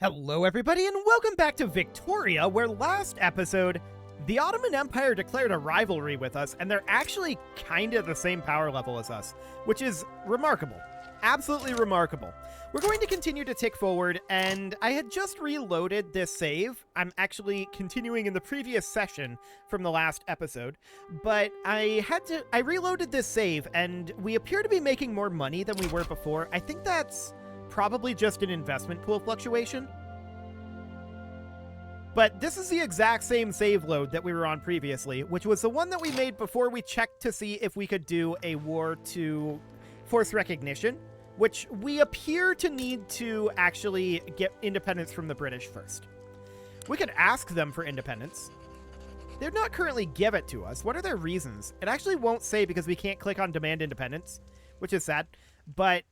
Hello everybody and welcome back to Victoria, where last episode, the Ottoman Empire declared a rivalry with us, and they're actually kinda the same power level as us, which is remarkable. Absolutely remarkable. We're going to continue to tick forward, and I had just reloaded this save. I'm actually continuing in the previous session from the last episode, but I reloaded this save, and we appear to be making more money than we were before. I think that's probably just an investment pool fluctuation. But this is the exact same save load that we were on previously, which was the one that we made before we checked to see if we could do a war to force recognition, which we appear to need to actually get independence from the British first. We could ask them for independence. They're not currently give it to us. What are their reasons? It actually won't say because we can't click on demand independence, which is sad, but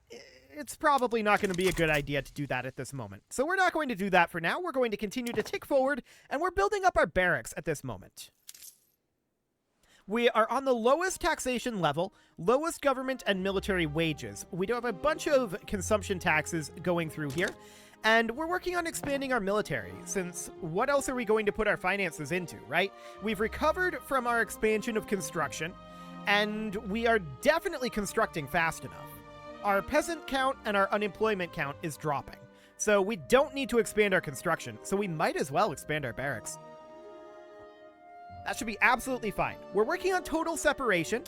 it's probably not going to be a good idea to do that at this moment. So we're not going to do that for now. We're going to continue to tick forward, and we're building up our barracks at this moment. We are on the lowest taxation level, lowest government and military wages. We do have a bunch of consumption taxes going through here, and we're working on expanding our military, since what else are we going to put our finances into, right? We've recovered from our expansion of construction, and we are definitely constructing fast enough. Our peasant count and our unemployment count is dropping. So we don't need to expand our construction, so we might as well expand our barracks. That should be absolutely fine. We're working on total separation,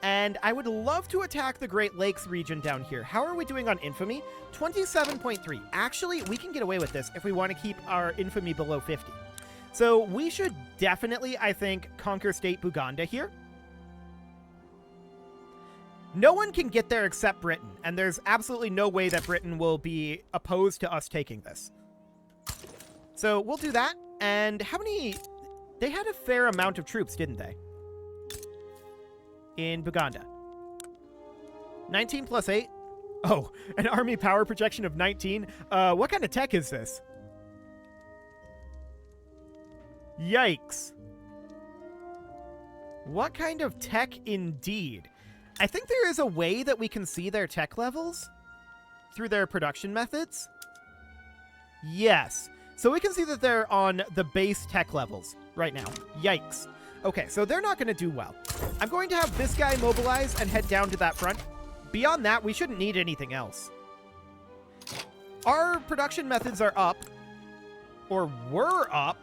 and I would love to attack the Great Lakes region down here. How are we doing on infamy? 27.3. Actually, we can get away with this if we want to keep our infamy below 50. So we should definitely, I think, conquer state Uganda here. No one can get there except Britain, and there's absolutely no way that Britain will be opposed to us taking this. So we'll do that, and how many... They had a fair amount of troops, didn't they? In Uganda. 19 plus 8? Oh, an army power projection of 19? What kind of tech is this? Yikes. What kind of tech indeed? I think there is a way that we can see their tech levels through their production methods. Yes. So we can see that they're on the base tech levels right now. Yikes. Okay, so they're not going to do well. I'm going to have this guy mobilize and head down to that front. Beyond that, we shouldn't need anything else. Our production methods are up. Or were up.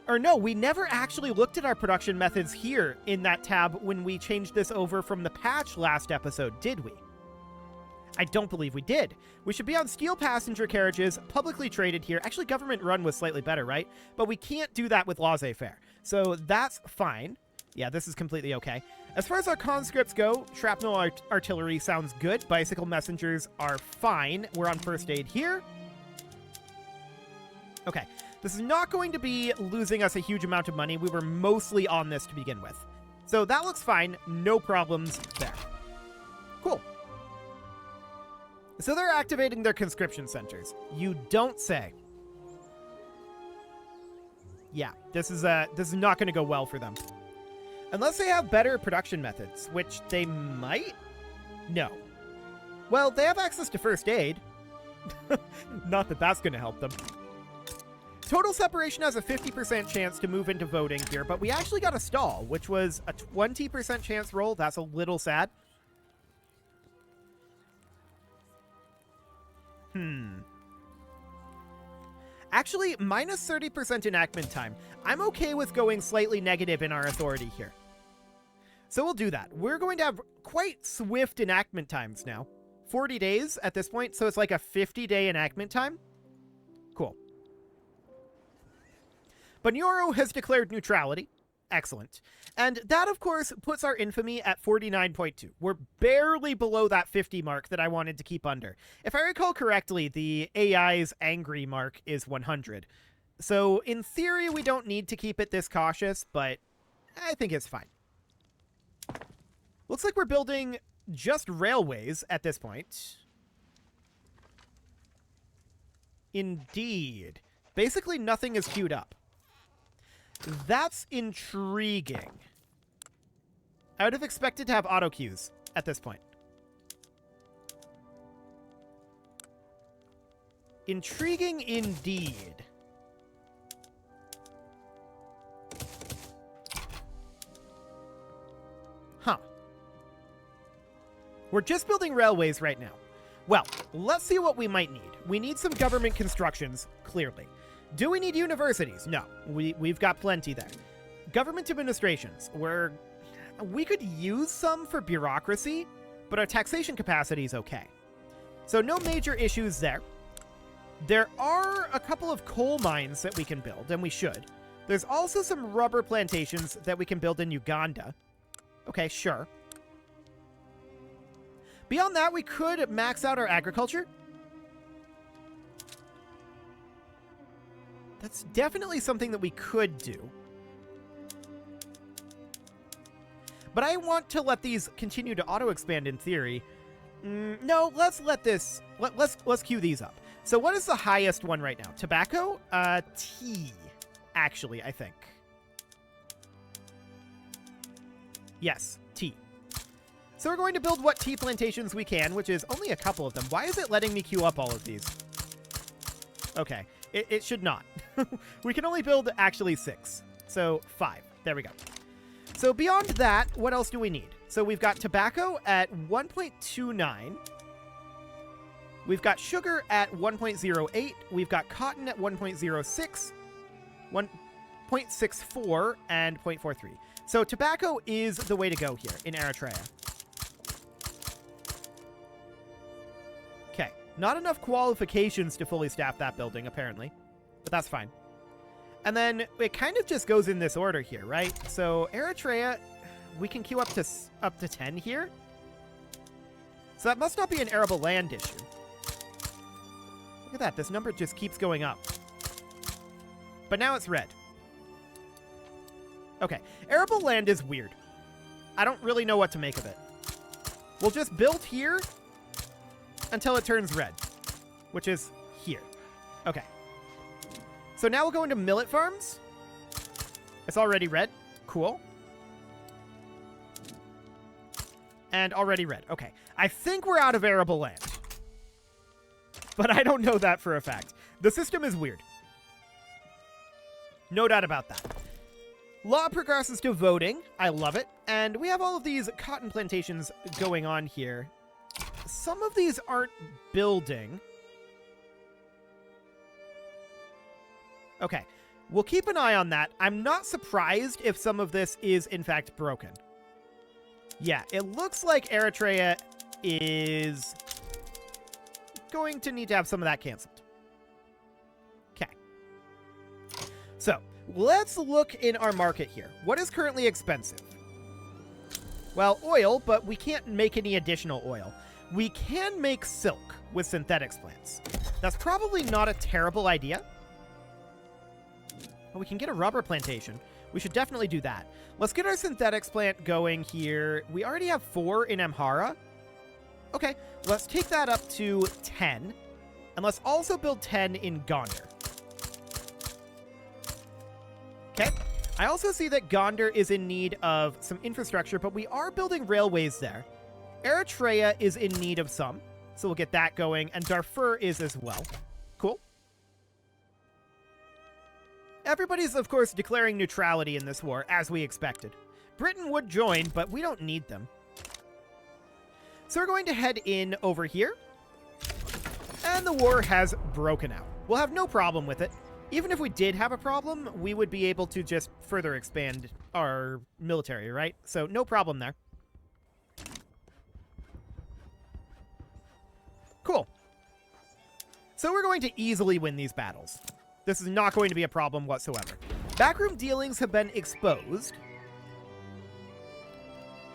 Or no, we never actually looked at our production methods here in that tab when we changed this over from the patch last episode, did we? I don't believe we did. We should be on steel passenger carriages, publicly traded here. Actually, government run was slightly better, right? But we can't do that with laissez-faire. So that's fine. Yeah, this is completely okay. As far as our conscripts go, shrapnel artillery sounds good. Bicycle messengers are fine. We're on first aid here. Okay. This is not going to be losing us a huge amount of money. We were mostly on this to begin with. So that looks fine. No problems there. Cool. So they're activating their conscription centers. You don't say. Yeah, this is not going to go well for them. Unless they have better production methods, which they might? No. Well, they have access to first aid. Not that that's going to help them. Total separation has a 50% chance to move into voting here, but we actually got a stall, which was a 20% chance roll. That's a little sad. Actually, minus 30% enactment time. I'm okay with going slightly negative in our authority here. So we'll do that. We're going to have quite swift enactment times now. 40 days at this point, so it's like a 50-day enactment time. Cool. Bunyoro has declared neutrality. Excellent. And that, of course, puts our infamy at 49.2. We're barely below that 50 mark that I wanted to keep under. If I recall correctly, the AI's angry mark is 100. So, in theory, we don't need to keep it this cautious, but I think it's fine. Looks like we're building just railways at this point. Indeed. Basically, nothing is queued up. That's intriguing. I would have expected to have auto queues at this point. Intriguing indeed. Huh. We're just building railways right now. Well, let's see what we might need. We need some government constructions, clearly. Do we need universities? No, we've got plenty there. Government administrations, we could use some for bureaucracy, but our taxation capacity is okay. So no major issues there. There are a couple of coal mines that we can build, and we should. There's also some rubber plantations that we can build in Uganda. Okay, sure. Beyond that, we could max out our agriculture. That's definitely something that we could do. But I want to let these continue to auto-expand in theory. No, let's let this... Let's queue these up. So what is the highest one right now? Tobacco? Tea, actually, I think. Yes, tea. So we're going to build what tea plantations we can, which is only a couple of them. Why is it letting me queue up all of these? Okay, it should not. We can only build actually 6. So 5. There we go. So beyond that, what else do we need? So we've got tobacco at 1.29. We've got sugar at 1.08. We've got cotton at 1.06, 1.64, and 0.43. So tobacco is the way to go here in Eritrea. Okay, not enough qualifications to fully staff that building, apparently. But that's fine. And then it kind of just goes in this order here, right? So Eritrea, we can queue up to 10 here. So that must not be an arable land issue. Look at that, this number just keeps going up. But now it's red. Okay, arable land is weird. I don't really know what to make of it. We'll just build here until it turns red, which is here. Okay. So now we'll go into millet farms. It's already red. Cool. And already red. Okay. I think we're out of arable land. But I don't know that for a fact. The system is weird. No doubt about that. Law progresses to voting. I love it. And we have all of these cotton plantations going on here. Some of these aren't building. Okay. We'll keep an eye on that. I'm not surprised if some of this is, in fact, broken. Yeah, it looks like Eritrea is going to need to have some of that canceled. Okay. So, let's look in our market here. What is currently expensive? Well, oil, but we can't make any additional oil. We can make silk with synthetics plants. That's probably not a terrible idea. Well, we can get a rubber plantation. We should definitely do that. Let's get our synthetics plant going here. We already have 4 in Amhara. Okay, let's take that up to 10. And let's also build 10 in Gondar. Okay. I also see that Gondar is in need of some infrastructure, but we are building railways there. Eritrea is in need of some, so we'll get that going, and Darfur is as well. Cool. Everybody's, of course, declaring neutrality in this war, as we expected. Britain would join, but we don't need them. So we're going to head in over here. And the war has broken out. We'll have no problem with it. Even if we did have a problem, we would be able to just further expand our military, right? So no problem there. Cool. So we're going to easily win these battles. This is not going to be a problem whatsoever. Backroom dealings have been exposed.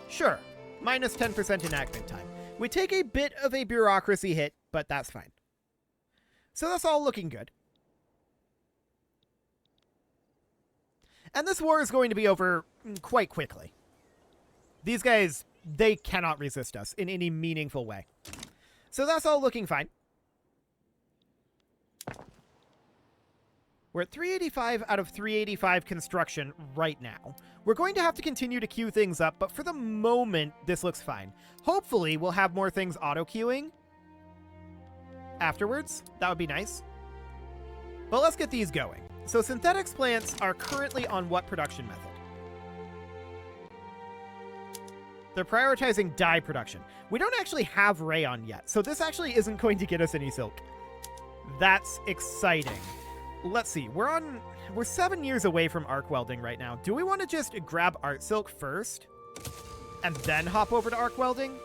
Sure. Minus 10% enactment time. We take a bit of a bureaucracy hit, but that's fine. So that's all looking good. And this war is going to be over quite quickly. These guys, they cannot resist us in any meaningful way. So that's all looking fine. We're at 385 out of 385 construction right now. We're going to have to continue to queue things up, but for the moment, this looks fine. Hopefully, we'll have more things auto-queuing. afterwards. That would be nice. But let's get these going. So synthetics plants are currently on what production method? They're prioritizing dye production. We don't actually have rayon yet, so this actually isn't going to get us any silk. That's exciting. Let's see. We're 7 years away from arc welding right now. Do we want to just grab art silk first and then hop over to arc welding?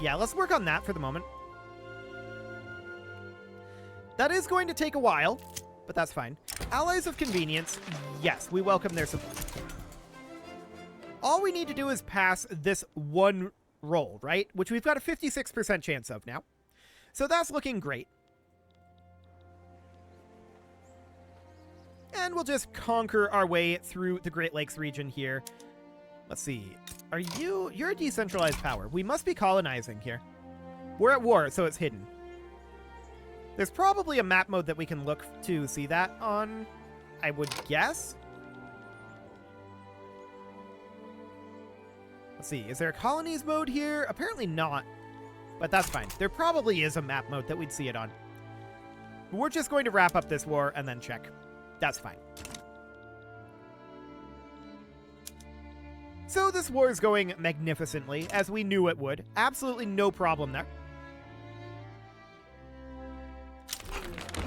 Yeah, let's work on that for the moment. That is going to take a while, but that's fine. Allies of convenience. Yes, we welcome their support. All we need to do is pass this one roll, right? Which we've got a 56% chance of now. So that's looking great. And we'll just conquer our way through the Great Lakes region here. Let's see. You're a decentralized power. We must be colonizing here. We're at war, so it's hidden. There's probably a map mode that we can look to see that on, I would guess. Let's see. Is there a colonies mode here? Apparently not. But that's fine. There probably is a map mode that we'd see it on. We're just going to wrap up this war and then check. That's fine. So this war is going magnificently, as we knew it would. Absolutely no problem there.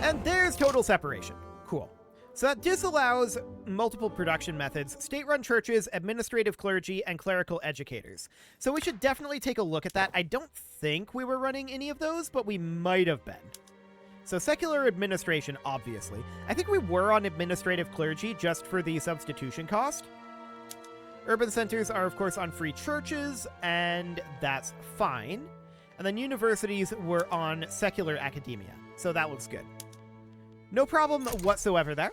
And there's total separation. Cool. So that disallows multiple production methods, state-run churches, administrative clergy, and clerical educators. So we should definitely take a look at that. I don't think we were running any of those, but we might have been. So secular administration, obviously. I think we were on administrative clergy just for the substitution cost. Urban centers are, of course, on free churches, and that's fine. And then universities were on secular academia, so that looks good. No problem whatsoever there.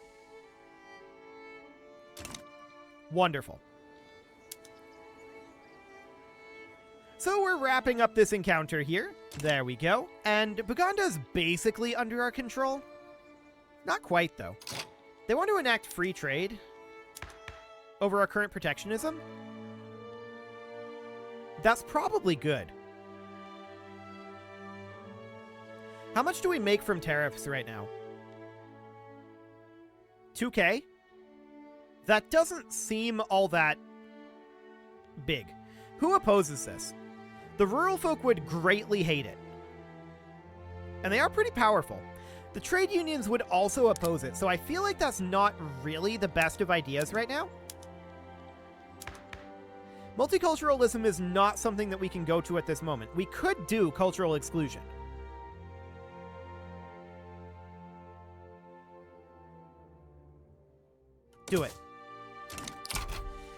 Wonderful. So we're wrapping up this encounter here. There we go. And Uganda's basically under our control. Not quite, though. They want to enact free trade over our current protectionism. That's probably good. How much do we make from tariffs right now? 2K? That doesn't seem all that big. Who opposes this? The rural folk would greatly hate it. And they are pretty powerful. The trade unions would also oppose it, so I feel like that's not really the best of ideas right now. Multiculturalism is not something that we can go to at this moment. We could do cultural exclusion. Do it.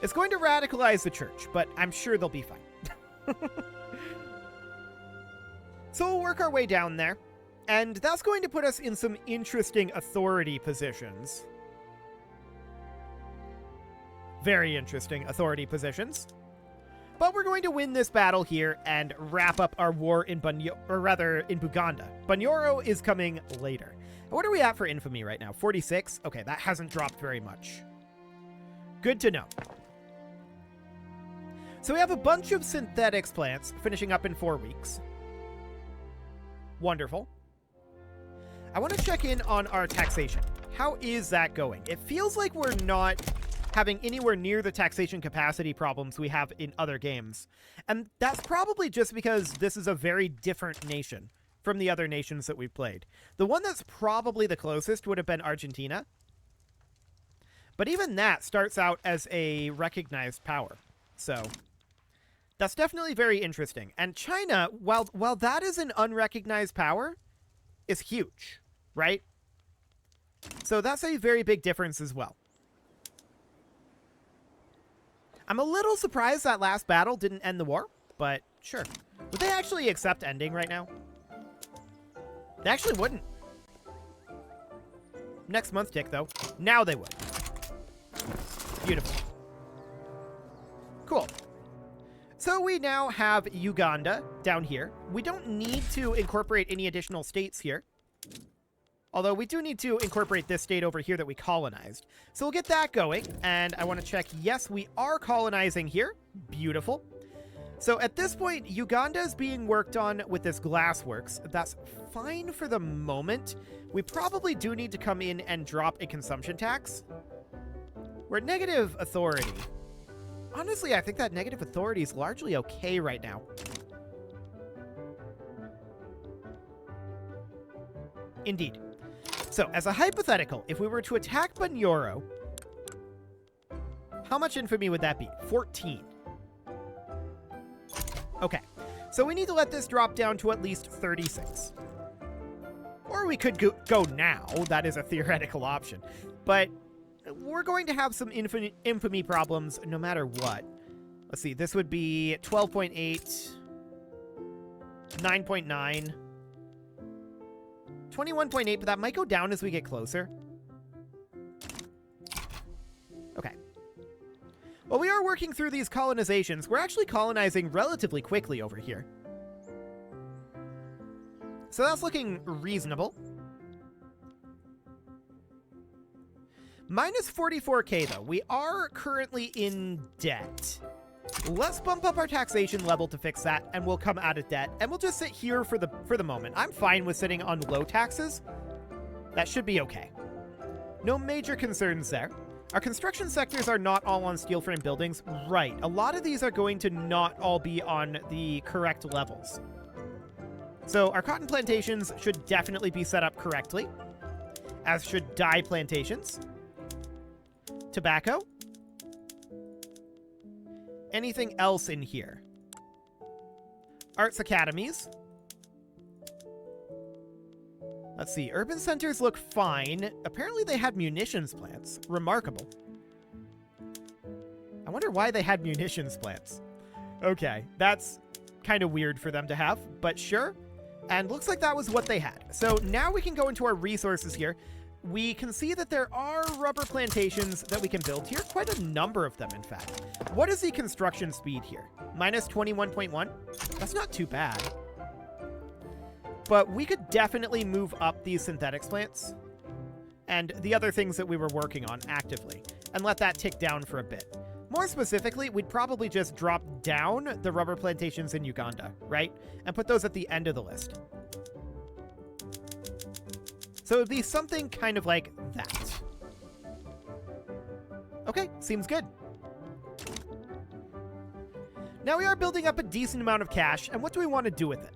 It's going to radicalize the church, but I'm sure they'll be fine. So we'll work our way down there, and that's going to put us in some interesting authority positions. Very interesting authority positions. But we're going to win this battle here and wrap up our war in Buganda. Bunyoro is coming later. What are we at for infamy right now? 46? Okay, that hasn't dropped very much. Good to know. So we have a bunch of synthetics plants finishing up in 4 weeks. Wonderful. I want to check in on our taxation. How is that going? It feels like we're not having anywhere near the taxation capacity problems we have in other games. And that's probably just because this is a very different nation from the other nations that we've played. The one that's probably the closest would have been Argentina. But even that starts out as a recognized power. So that's definitely very interesting. And China, while that is an unrecognized power, is huge, right? So that's a very big difference as well. I'm a little surprised that last battle didn't end the war, but sure. Would they actually accept ending right now? They actually wouldn't. Next month tick, though. Now they would. Beautiful. Cool. So we now have Uganda down here. We don't need to incorporate any additional states here. Although we do need to incorporate this state over here that we colonized. So we'll get that going. And I want to check, yes, we are colonizing here. Beautiful. So at this point, Uganda is being worked on with this glassworks. That's fine for the moment. We probably do need to come in and drop a consumption tax. We're at negative authority. Honestly, I think that negative authority is largely okay right now. Indeed. So, as a hypothetical, if we were to attack Bunyoro, how much infamy would that be? 14. Okay, so we need to let this drop down to at least 36. Or we could go now. That is a theoretical option. But we're going to have some infamy problems no matter what. Let's see, this would be 12.8, 9.9, 21.8, but that might go down as we get closer. Okay. Well, we are working through these colonizations. We're actually colonizing relatively quickly over here. So that's looking reasonable. Minus 44k, though. We are currently in debt. Let's bump up our taxation level to fix that, and we'll come out of debt. And we'll just sit here for the moment. I'm fine with sitting on low taxes. That should be okay. No major concerns there. Our construction sectors are not all on steel frame buildings. Right. A lot of these are going to not all be on the correct levels. So our cotton plantations should definitely be set up correctly, as should dye plantations. Tobacco. Anything else in here? Arts academies. Let's see. Urban centers look fine. Apparently they had munitions plants. Remarkable. I wonder why they had munitions plants. Okay, that's kind of weird for them to have, but sure. And looks like that was what they had. So now we can go into our resources here. We can see that there are rubber plantations that we can build here. Quite a number of them, in fact. What is the construction speed here? Minus 21.1? That's not too bad. But we could definitely move up these synthetics plants and the other things that we were working on actively and let that tick down for a bit. More specifically, we'd probably just drop down the rubber plantations in Uganda, right? And put those at the end of the list. So it would be something kind of like that. Okay, seems good. Now we are building up a decent amount of cash, and what do we want to do with it?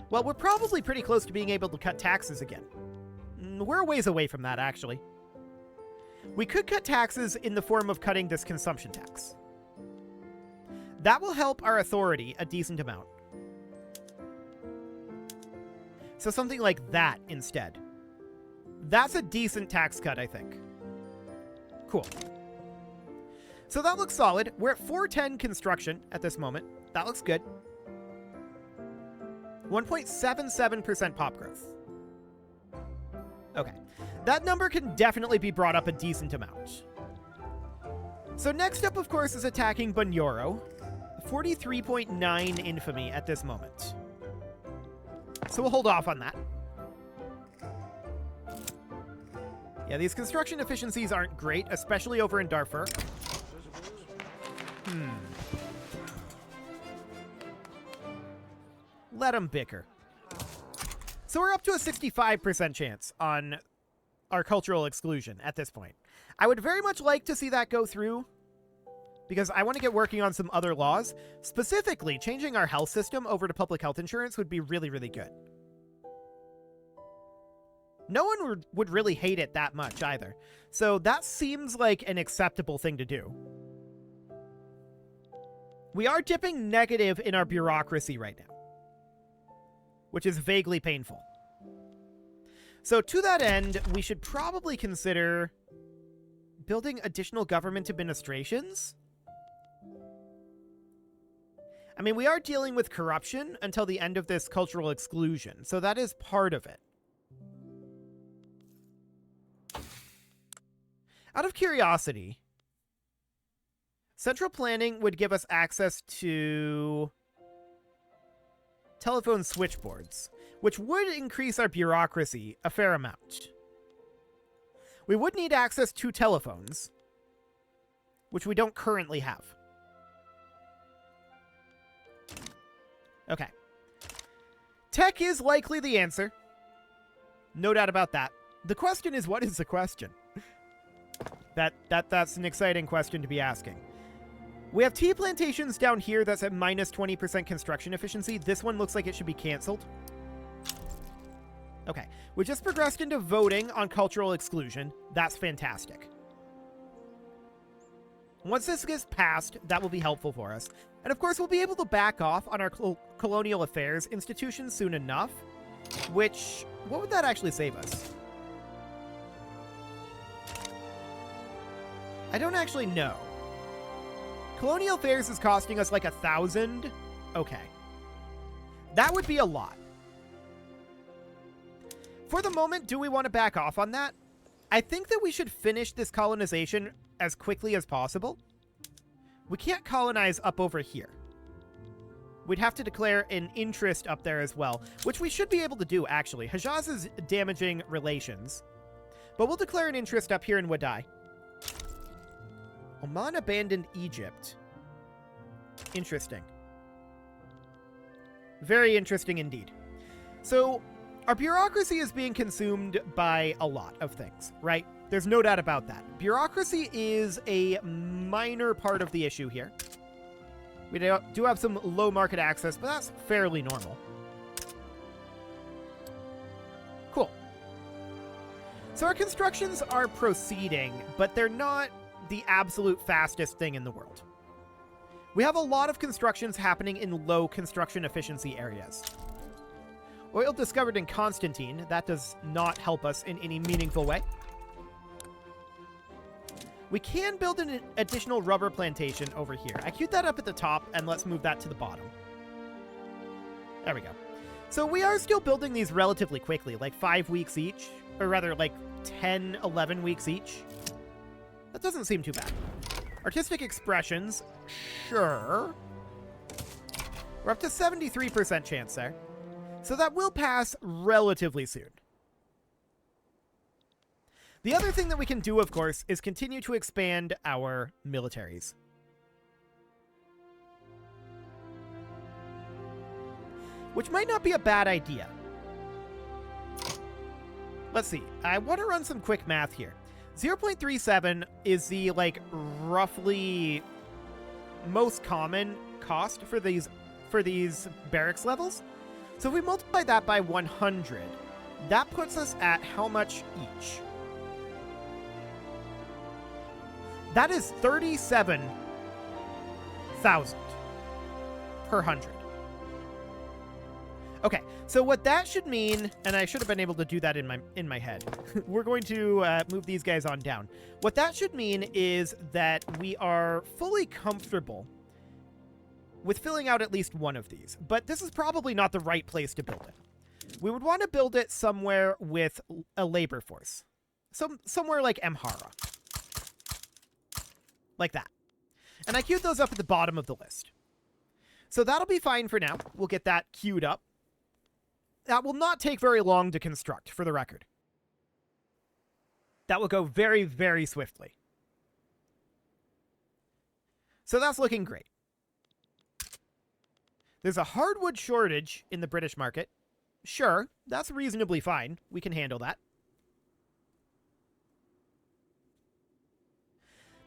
Well, we're probably pretty close to being able to cut taxes again. We're a ways away from that, actually. We could cut taxes in the form of cutting this consumption tax. That will help our authority a decent amount. So something like that instead. That's a decent tax cut, I think. Cool. So that looks solid. We're at 410 construction at this moment. That looks good. 1.77% pop growth. Okay. That number can definitely be brought up a decent amount. So next up, of course, is attacking Bunyoro. 43.9 infamy at this moment. So we'll hold off on that. Yeah, these construction efficiencies aren't great, especially over in Darfur. Let them bicker. So we're up to a 65% chance on our cultural exclusion at this point. I would very much like to see that go through because I want to get working on some other laws. Specifically, changing our health system over to public health insurance would be really, really good. No one would really hate it that much either. So that seems like an acceptable thing to do. We are dipping negative in our bureaucracy right now, which is vaguely painful. So to that end, we should probably consider building additional government administrations. I mean, we are dealing with corruption until the end of this cultural exclusion, so that is part of it. Out of curiosity, central planning would give us access to telephone switchboards, which would increase our bureaucracy a fair amount. We would need access to telephones, which we don't currently have. Okay. Tech is likely the answer. No doubt about that. The question is, what is the question? That's an exciting question to be asking. We have tea plantations down here that's at minus 20% construction efficiency. This one looks like it should be canceled. Okay. We just progressed into voting on cultural exclusion. That's fantastic. Once this gets passed, that will be helpful for us. And of course, we'll be able to back off on our colonial affairs institutions soon enough. Which, what would that actually save us? I don't actually know. Colonial affairs is costing us like 1,000. Okay. That would be a lot. For the moment, do we want to back off on that? I think that we should finish this colonization as quickly as possible. We can't colonize up over here. We'd have to declare an interest up there as well, which we should be able to do, actually. Hejaz is damaging relations. But we'll declare an interest up here in Wadai. Oman abandoned Egypt. Interesting. Very interesting indeed. So, our bureaucracy is being consumed by a lot of things, right? There's no doubt about that. Bureaucracy is a minor part of the issue here. We do have some low market access, but that's fairly normal. Cool. So our constructions are proceeding, but they're not the absolute fastest thing in the world. We have a lot of constructions happening in low construction efficiency areas. Oil discovered in Constantine. That does not help us in any meaningful way. We can build an additional rubber plantation over here. I queued that up at the top, and let's move that to the bottom. There we go. So we are still building these relatively quickly, like 5 weeks each, or rather like 10, 11 weeks each. That doesn't seem too bad. Artistic expressions, sure. We're up to 73% chance there. So that will pass relatively soon. The other thing that we can do, of course, is continue to expand our militaries. Which might not be a bad idea. Let's see. I want to run some quick math here. 0.37 is the, like, roughly most common cost for these barracks levels. So if we multiply that by 100, that puts us at how much each? That is 37,000 per 100. Okay, so what that should mean, and I should have been able to do that in my head. We're going to move these guys on down. What that should mean is that we are fully comfortable with filling out at least one of these. But this is probably not the right place to build it. We would want to build it somewhere with a labor force. Somewhere like Amhara. Like that. And I queued those up at the bottom of the list. So that'll be fine for now. We'll get that queued up. That will not take very long to construct, for the record. That will go very, very swiftly. So that's looking great. There's a hardwood shortage in the British market. Sure, that's reasonably fine. We can handle that.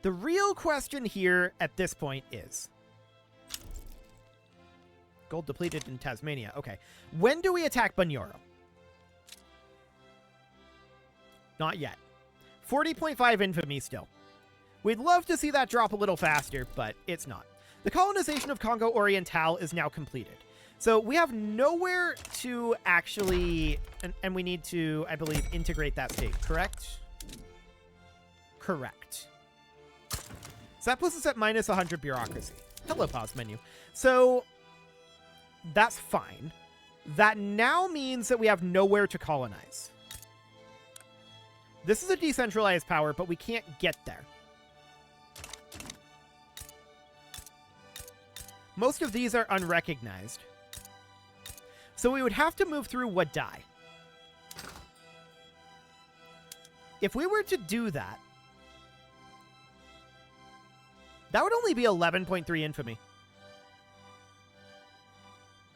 The real question here at this point is... Gold depleted in Tasmania. Okay. When do we attack Bunyoro? Not yet. 40.5 infamy still. We'd love to see that drop a little faster, but it's not. The colonization of Congo Oriental is now completed. So we have nowhere to actually... And we need to, I believe, integrate that state, correct? Correct. So that puts us at minus 100 bureaucracy. Hello, pause menu. So... that's fine. That now means that we have nowhere to colonize. This is a decentralized power, but we can't get there. Most of these are unrecognized. So we would have to move through Wadai. If we were to do that, that would only be 11.3 infamy.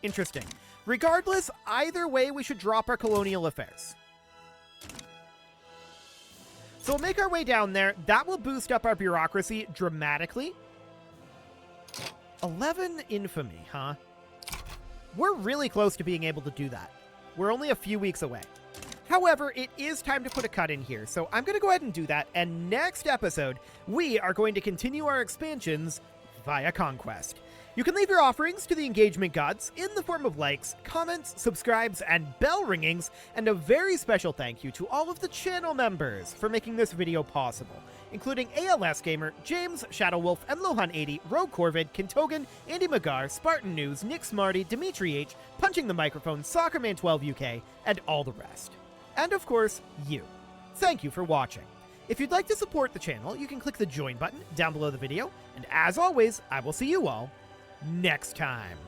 Interesting. Regardless, either way, we should drop our colonial affairs. So we'll make our way down there. That will boost up our bureaucracy dramatically. 11 infamy, huh? We're really close to being able to do that. We're only a few weeks away. However, it is time to put a cut in here, so I'm going to go ahead and do that, and next episode, we are going to continue our expansions via conquest. You can leave your offerings to the engagement gods in the form of likes, comments, subscribes, and bell ringings, and a very special thank you to all of the channel members for making this video possible, including ALS Gamer, James, Shadowwolf, and Lohan80, Rogue Corvid, Kintogan, Andy Magar, Spartan News, Nick Smarty, Dimitri H, Punching the Microphone, Soccerman12 UK, and all the rest. And of course, you. Thank you for watching. If you'd like to support the channel, you can click the join button down below the video, and as always, I will see you all next time.